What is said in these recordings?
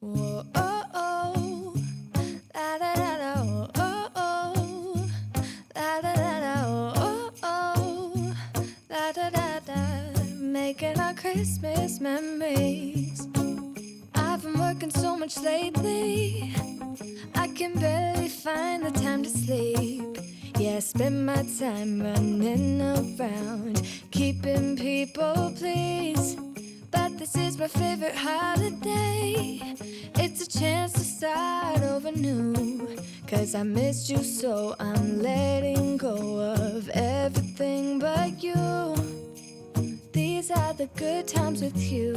Whoa, oh, oh, la da da da, oh, oh, oh, la da da da, oh, oh, la da da da, making our Christmas memories. I've been working so much lately, I can barely find the time to sleep. Yeah, I spend my time running around, keeping people pleased. But this is my favorite holiday. It's a chance to start over new. 'Cause I missed you so I'm letting go of everything but you. These are the good times with you.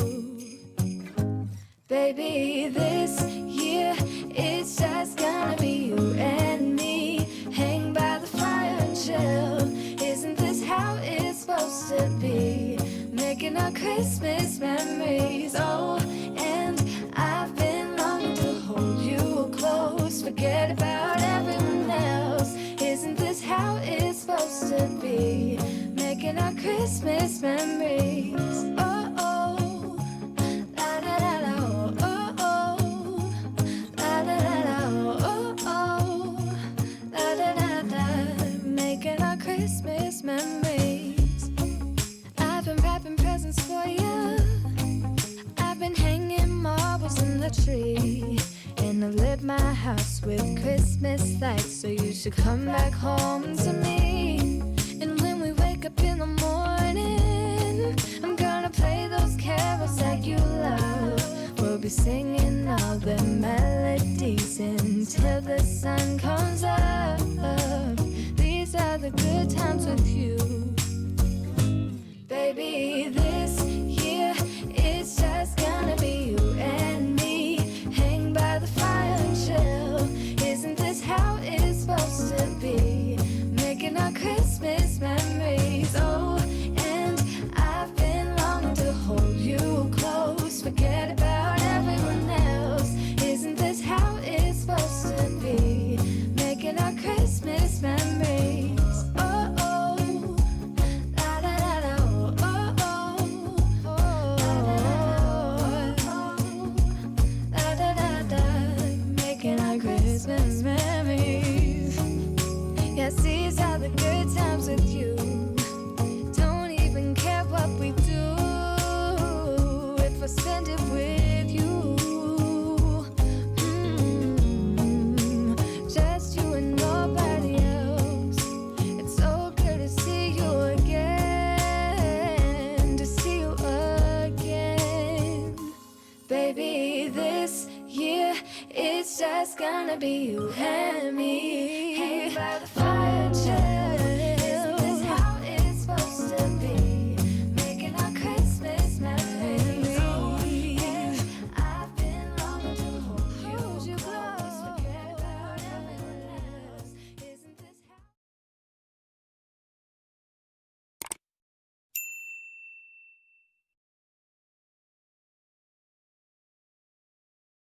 Baby, this year it's just gonna be you and me. Hang by the fire and chill. Isn't this how it's supposed to be? Making our Christmas memories. Oh, and I've been longing to hold you close. Forget about everyone else. Isn't this how it's supposed to be? Making our Christmas memories. Oh, oh, la da da da, oh, oh, la da da da, oh, oh, la da da da. Making our Christmas memories. I've been wrapping presents for you. I've been hanging marbles in the tree. And I've lit my house with Christmas lights. So you should come back home to me. And when we wake up in the morning, I'm gonna play those carols that you love. We'll be singing all the melodies until the sun comes up. These are the good times with you. Baby, this year it's just gonna be you and me. Hang by the fire and chill. Isn't this how it's supposed to be? Making our Christmas memories. Oh, and I've been longing to hold you close. Forget about everyone else. Isn't this how it's supposed to be? Making our Christmas memories. Oh, oh, la da da da, oh, oh, oh, la da da da, making our Christmas memories. Yes, these are the good times with you. Don't even care what we do if I spend it with you. Just you and nobody else. It's so good to see you again, to see you again. Baby, this year it's just gonna be you and me. Hang by the fire.